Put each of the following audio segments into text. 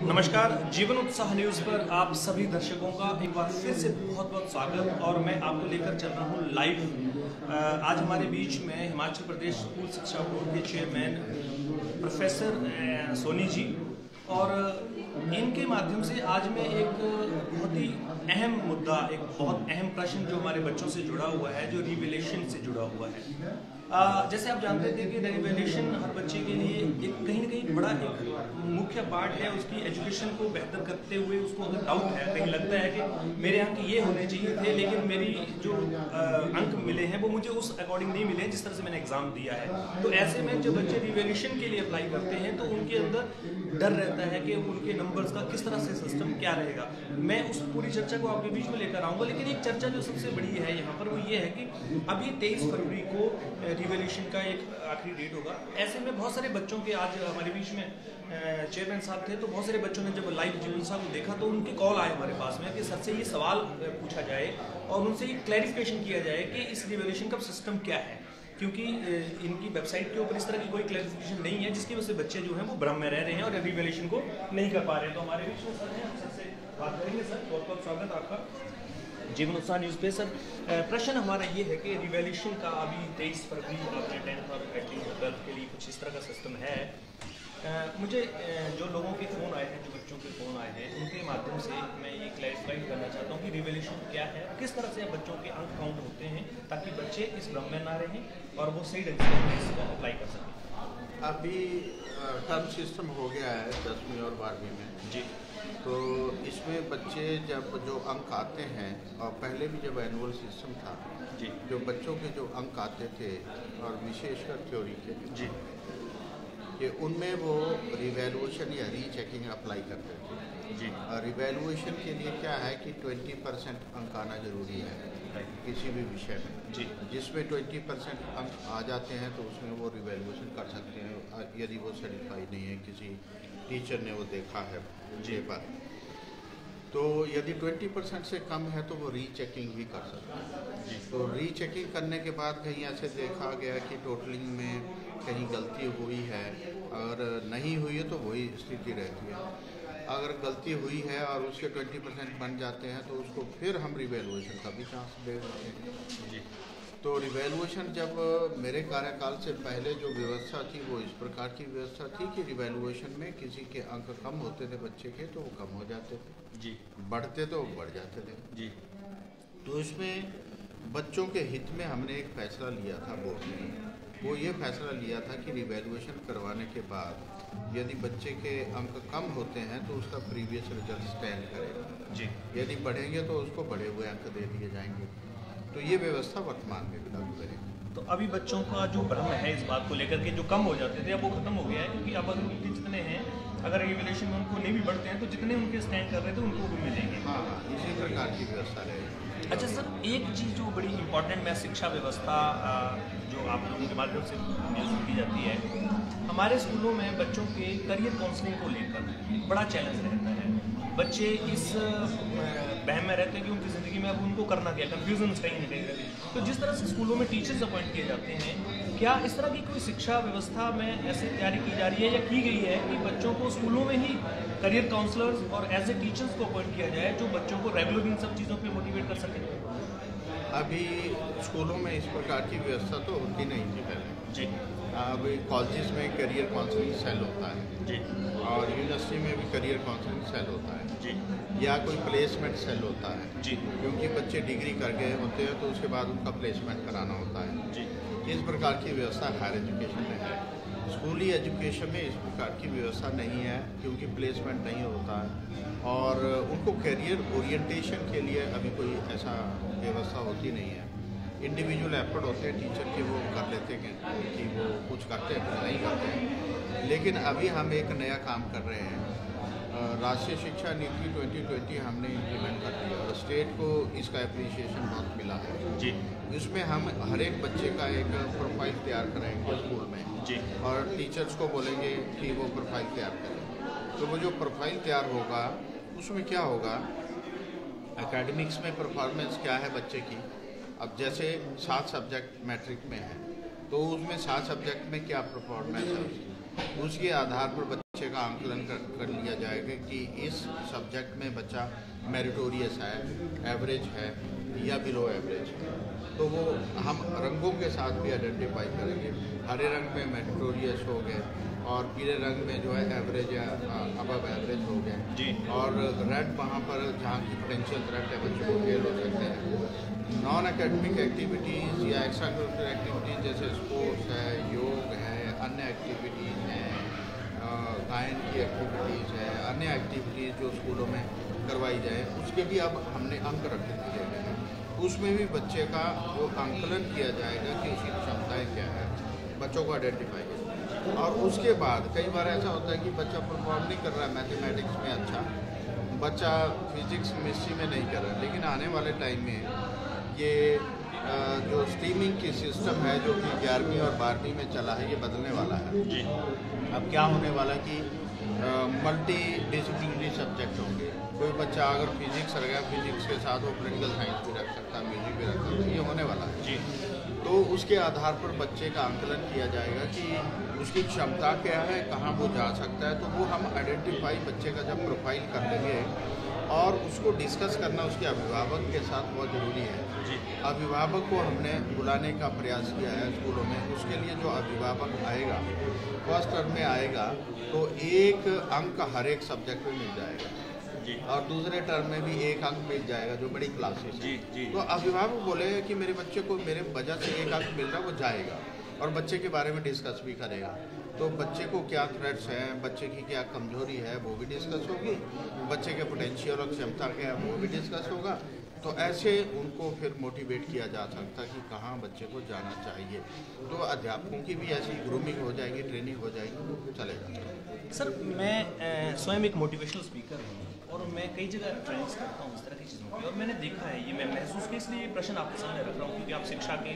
नमस्कार, जीवन उत्साह न्यूज पर आप सभी दर्शकों का एक बार फिर से बहुत बहुत स्वागत। और मैं आपको लेकर चल रहा हूँ लाइव। आज हमारे बीच में हिमाचल प्रदेश स्कूल शिक्षा बोर्ड के चेयरमैन प्रोफेसर सोनी जी, और इनके माध्यम से आज मैं एक बहुत ही अहम मुद्दा, एक बहुत अहम प्रश्न जो हमारे बच्चों से जुड़ा हुआ है, जो रिवेलेशन से जुड़ा हुआ है। जैसे आप जानते थे कि रिवेलेशन हर बच्चे के लिए एक कहीं ना कहीं बड़ा एक मुख्य पार्ट है उसकी एजुकेशन को बेहतर करते हुए। उसको अगर डाउट है, कहीं लगता है कि मेरे अंक ये होने चाहिए थे लेकिन मेरी जो अंक मिले हैं वो मुझे उस अकॉर्डिंग नहीं मिले जिस तरह से मैंने एग्जाम दिया है। तो ऐसे में जब बच्चे रिवेलेशन के लिए अप्लाई करते हैं तो उनके अंदर डर रहता है कि उनके नंबर्स का किस तरह से सिस्टम क्या रहेगा। मैं उस पूरी चर्चा को आपके बीच में लेकर आऊंगा, लेकिन एक चर्चा जो सबसे बड़ी है यहाँ पर वो ये है कि अभी 23 फरवरी को रिवेल्यूशन का एक आखिरी डेट होगा। ऐसे में बहुत सारे बच्चों के, आज हमारे बीच में चेयरमैन साहब थे, तो बहुत सारे बच्चों ने जब लाइव जीवन साहब को देखा तो उनके कॉल आए हमारे पास में कि सर से ये सवाल पूछा जाए और उनसे ये क्लैरिफिकेशन किया जाए कि इस रिवेल्यूशन का सिस्टम क्या है, क्योंकि इनकी वेबसाइट के ऊपर इस तरह की कोई क्लैरिफिकेशन नहीं है, जिसकी वजह से बच्चे जो हैं वो भ्रम में रह रहे हैं और रिवेल्यूशन को नहीं कर पा रहे हैं। तो हमारे बीच में सर हैं, हम सर से बात करेंगे। सर, बहुत बहुत स्वागत आपका जीवन उत्साह न्यूज़ पे। सर, प्रश्न हमारा ये है कि रिवेल्यूशन का अभी 23 फरवरी आपने 10th और 12th के लिए कुछ इस तरह का सिस्टम है। मुझे जो लोगों के फ़ोन आए हैं, जो बच्चों के फ़ोन आए हैं, उनके माध्यम से मैं ये क्लैरिफाई करना चाहता हूँ कि रिवेल्यूशन क्या है, किस तरह से बच्चों के अंक काउंट होते हैं, ताकि बच्चे इस भ्रम में ना रहें और वो सही ढंग से इसको अप्लाई कर सकें। अभी टर्म सिस्टम हो गया है 10वीं और 12वीं में जी। तो इसमें बच्चे जब जो अंक आते हैं, और पहले भी जब एनुअल सिस्टम था जी, जो बच्चों के जो अंक आते थे और विशेषकर थ्योरी के जी, कि उनमें वो रिवैल्यूएशन या रीचेकिंग अप्लाई करते थे जी। और रिवैल्यूएशन के लिए क्या है कि 20% अंक आना जरूरी है किसी भी विषय में जी। जिसमें 20% अंक आ जाते हैं तो उसमें वो रिवैल्यूएशन कर सकते हैं यदि वो सर्टिफाइड नहीं है, किसी टीचर ने वो देखा है जी पर। तो यदि 20% से कम है तो वो रीचेकिंग भी कर सकते हैं जी। तो रीचेकिंग करने के बाद कहीं ऐसे देखा गया कि टोटलिंग में कहीं गलती हुई है, अगर नहीं हुई है तो वही स्थिति रहती है। अगर गलती हुई है और उसके 20% बन जाते हैं तो उसको फिर हम रिवैल्यूएशन का भी चांस दे देते हैं जी। तो रिवैल्यूएशन जब मेरे कार्यकाल से पहले जो व्यवस्था थी वो इस प्रकार की व्यवस्था थी कि रिवैल्यूएशन में किसी के अंक कम होते थे बच्चे के तो वो कम हो जाते थे जी, बढ़ते तो वो बढ़ जाते थे जी। तो इसमें बच्चों के हित में हमने एक फैसला लिया था बोर्ड ने। वो ये फैसला लिया था कि रिवैल्यूएशन करवाने के बाद यदि बच्चे के अंक कम होते हैं तो उसका प्रीवियस रिजल्ट स्टैंड करेगा जी, यदि बढ़ेंगे तो उसको बढ़े हुए अंक दे दिए जाएंगे। तो ये व्यवस्था वर्तमान में भी लागू करेगी। तो अभी बच्चों का जो भ्रम है इस बात को लेकर के, जो कम हो जाते थे अब वो खत्म हो गया है, क्योंकि अब अगर उनके जितने हैं, अगर रिवैल्यूएशन में उनको नहीं भी बढ़ते हैं तो जितने उनके स्टैंड कर रहे थे उनको भी मिलेंगे। हाँ, इसी प्रकार की व्यवस्था रहेगी। अच्छा सर, एक चीज़ जो बड़ी इंपॉर्टेंट है, शिक्षा व्यवस्था जो आप लोगों के माध्यम से न्यूज़ की जाती है, हमारे स्कूलों में बच्चों के करियर काउंसलिंग को लेकर बड़ा चैलेंज रहता है। बच्चे इस बहम में रहते हैं कि उनकी ज़िंदगी में अब उनको करना क्या, कन्फ्यूजन कहीं ना कहीं रहती है। तो जिस तरह से स्कूलों में टीचर्स अपॉइंट किए जाते हैं, क्या इस तरह की कोई शिक्षा व्यवस्था में ऐसी तैयारी की जा रही है या की गई है कि बच्चों को स्कूलों में ही करियर काउंसलर्स और एज ए टीचर्स को अपॉइंट किया जाए जो बच्चों को रेगुलर इन सब चीज़ों पर मोटिवेट कर सके? अभी स्कूलों में इस प्रकार की व्यवस्था तो होती नहीं थी पहले जी। अभी कॉलेजेस में करियर काउंसलिंग सेल होता है जी, और यूनिवर्सिटी में भी करियर काउंसलिंग सेल होता है जी, या कोई प्लेसमेंट सेल होता है जी, क्योंकि बच्चे डिग्री कर गए होते हैं तो उसके बाद उनका प्लेसमेंट कराना होता है जी। इस प्रकार की व्यवस्था हायर एजुकेशन में है। स्कूली एजुकेशन में इस प्रकार की व्यवस्था नहीं है क्योंकि प्लेसमेंट नहीं होता है और उनको करियर ओरिएंटेशन के लिए अभी कोई ऐसा व्यवस्था होती नहीं है। इंडिविजुअल एफर्ट होते हैं टीचर के, वो कर लेते हैं कि वो कुछ करते हैं कुछ नहीं करते हैं। लेकिन अभी हम एक नया काम कर रहे हैं, राष्ट्रीय शिक्षा नीति 2020 हमने इम्प्लीमेंट कर दिया और स्टेट को इसका एप्रिसिएशन बहुत मिला है जी। इसमें हम हर एक बच्चे का एक प्रोफाइल तैयार कराएंगे स्कूल में जी, और टीचर्स को बोलेंगे कि वो प्रोफाइल तैयार करें। तो वो जो प्रोफाइल तैयार होगा उसमें क्या होगा, एकेडमिक्स में परफॉर्मेंस क्या है बच्चे की। अब जैसे 7 सब्जेक्ट मैट्रिक में है तो उसमें 7 सब्जेक्ट में क्या परफॉर्मेंस है उसके आधार पर बच्चे का आंकलन कर लिया जाएगा कि इस सब्जेक्ट में बच्चा मेरिटोरियस है, एवरेज है या बिलो एवरेज है। तो वो हम रंगों के साथ भी आइडेंटिफाई करेंगे। हरे रंग में मेरिटोरियस हो गए और पीले रंग में जो है एवरेज या अबव एवरेज हो गए, और रेड वहाँ पर जहाँ की पोटेंशियल थ्रेट है बच्चों को फेल हो सकते हैं। नॉन एकेडमिक एक्टिविटीज़ या एक्स्ट्रा करिकुलर एक्टिविटीज़ जैसे स्पोर्ट्स है, योग है, अन्य एक्टिविटीज़ हैं, गायन की एक्टिविटीज़ है, अन्य एक्टिविटीज़ जो स्कूलों में करवाई जाए, उसके भी अब हमने अंक रख दिए गए हैं। उसमें भी बच्चे का जो आंकलन किया जाएगा कि उसकी क्षमताएँ क्या है, बच्चों को आइडेंटिफाई करें। और उसके बाद कई बार ऐसा होता है कि बच्चा परफॉर्म नहीं कर रहा है मैथमेटिक्स में अच्छा, बच्चा फिजिक्स केमिस्ट्री में नहीं कर रहा है, लेकिन आने वाले टाइम में ये जो स्ट्रीमिंग की सिस्टम है जो कि 11वीं और 12वीं में चला है, ये बदलने वाला है। अब क्या होने वाला कि मल्टी डिसिप्लिनरी सब्जेक्ट होंगे। कोई बच्चा अगर फिजिक्स रख गया, फिजिक्स के साथ वो पोलिटिकल साइंस भी रख सकता है, म्यूजिक भी रख सकता है, ये होने वाला है। तो उसके आधार पर बच्चे का आंकलन किया जाएगा कि उसकी क्षमता क्या है, कहाँ वो जा सकता है। तो वो हम आइडेंटिफाई बच्चे का जब प्रोफाइल कर लेंगे और उसको डिस्कस करना उसके अभिभावक के साथ बहुत ज़रूरी है। अभिभावक को हमने बुलाने का प्रयास किया है स्कूलों में। उसके लिए जो अभिभावक आएगा, फर्स्ट टर्म में आएगा तो 1 अंक हर एक सब्जेक्ट में मिल जाएगा और दूसरे टर्म में भी 1 अंक मिल जाएगा जो बड़ी क्लासेस है। तो अभिभावक बोले कि मेरे बच्चे को मेरे वजह से 1 अंक मिल रहा है, वो जाएगा और बच्चे के बारे में डिस्कस भी करेगा। तो बच्चे को क्या थ्रेट्स हैं, बच्चे की क्या कमजोरी है, वो भी डिस्कस होगी, बच्चे के पोटेंशियल और क्षमता क्या है वो भी डिस्कस होगा। तो ऐसे उनको फिर मोटिवेट किया जा सकता है कि कहाँ बच्चे को जाना चाहिए। तो अध्यापकों की भी ऐसी ग्रूमिंग हो जाएगी, ट्रेनिंग हो जाएगी, तो चलेगा। सर, मैं स्वयं एक मोटिवेशनल स्पीकर हूँ और मैं कई जगह ट्रेनिंग्स करता हूँ इस तरह की चीज़ों की, और मैंने देखा है, ये मैं महसूस किया, इसलिए ये प्रश्न आपके सामने रख रहा हूँ क्योंकि आप शिक्षा के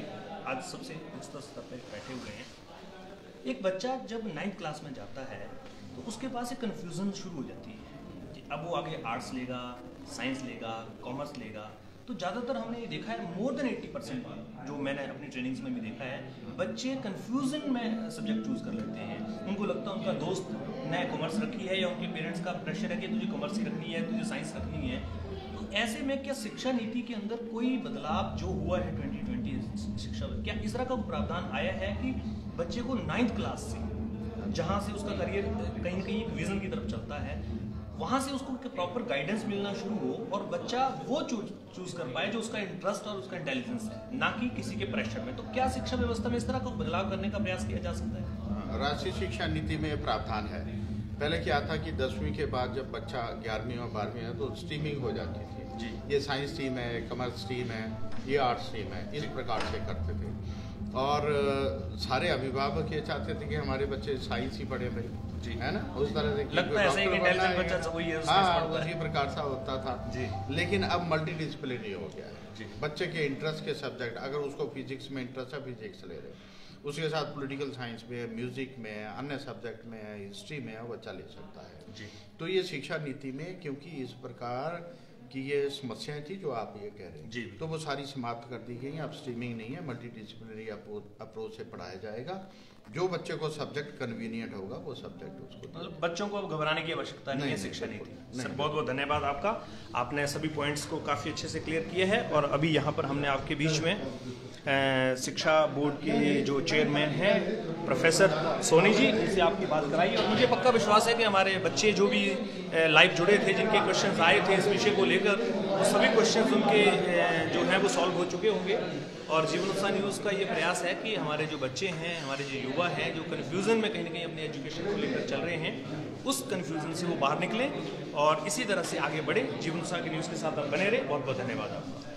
आज सबसे उच्चतर स्तर पर बैठे हुए हैं। एक बच्चा जब 9th क्लास में जाता है तो उसके पास एक कन्फ्यूज़न शुरू हो जाती है कि अब वो आगे आर्ट्स लेगा, साइंस लेगा, कॉमर्स लेगा। तो ज़्यादातर हमने ये देखा है, मोर देन 80% जो मैंने अपनी ट्रेनिंग्स में भी देखा है, बच्चे कन्फ्यूज़न में सब्जेक्ट चूज़ कर लेते हैं। उनको लगता है उनका दोस्त ने कॉमर्स रखी है या उनके पेरेंट्स का प्रेशर है कि तुझे कॉमर्स ही रखनी है, तुझे साइंस रखनी है। तो ऐसे में क्या शिक्षा नीति के अंदर कोई बदलाव जो हुआ है 2020 शिक्षा में, क्या इस तरह का प्रावधान आया है कि बच्चे को 9th क्लास से, जहाँ से उसका करियर कहीं ना कहीं एक विजन की तरफ चलता है, वहाँ से उसको प्रॉपर गाइडेंस मिलना शुरू हो और बच्चा वो चूज कर पाए जो उसका इंटरेस्ट और उसका इंटेलिजेंस है, ना कि किसी के प्रेशर में। तो क्या शिक्षा व्यवस्था में इस तरह का बदलाव करने का प्रयास किया जा सकता है? राष्ट्रीय शिक्षा नीति में प्रावधान है। पहले क्या था कि 10वीं के बाद जब बच्चा 11वीं और 12वीं है तो स्ट्रीमिंग हो जाती थी। ये साइंस स्ट्रीम है, कॉमर्स स्ट्रीम है, ये आर्ट्स स्ट्रीम है, इस प्रकार से करते थे। और सारे अभिभावक ये चाहते थे कि हमारे बच्चे साइंस ही पढ़े भाई, है ना, उस तरह से लगता है ऐसे कि इंटेलिजेंट बच्चा वही है, हाँ, उसी प्रकार सा होता था जी। लेकिन अब मल्टी डिसिप्लिनरी हो गया है। बच्चे के इंटरेस्ट के सब्जेक्ट, अगर उसको फिजिक्स में इंटरेस्ट है, फिजिक्स ले रहे, उसके साथ पॉलिटिकल साइंस में, म्यूजिक में, अन्य सब्जेक्ट में, हिस्ट्री में बच्चा ले सकता है जी। तो ये शिक्षा नीति में क्योंकि इस प्रकार कि ये समस्याएं थी जो आप ये कह रहे हैं जी, तो वो सारी समाप्त कर दी गई। अब स्ट्रीमिंग नहीं है, मल्टी डिसिप्लिनरी अप्रोच से पढ़ाया जाएगा। जो बच्चे को सब्जेक्ट कन्वीनियंट होगा वो सब्जेक्ट उसको, मतलब बच्चों को अब घबराने की आवश्यकता नहीं है शिक्षा नीति। सर, बहुत बहुत धन्यवाद आपका, आपने सभी पॉइंट्स को काफ़ी अच्छे से क्लियर किए हैं। और अभी यहाँ पर हमने आपके बीच में शिक्षा बोर्ड के जो चेयरमैन हैं प्रोफेसर सोनी जी, इनसे आपकी बात कराई और मुझे पक्का विश्वास है कि हमारे बच्चे जो भी लाइव जुड़े थे, जिनके क्वेश्चंस आए थे इस विषय को लेकर, वो सभी क्वेश्चंस उनके जो हैं वो सॉल्व हो चुके होंगे। और जीवन उत्साह न्यूज़ का ये प्रयास है कि हमारे जो बच्चे हैं, हमारे जो युवा हैं, जो कन्फ्यूज़न में कहीं ना कहीं अपने एजुकेशन को लेकर चल रहे हैं, उस कन्फ्यूज़न से वो बाहर निकलें और इसी तरह से आगे बढ़े। जीवन उत्साह की न्यूज़ के साथ आप बने रहे। बहुत बहुत धन्यवाद आपका।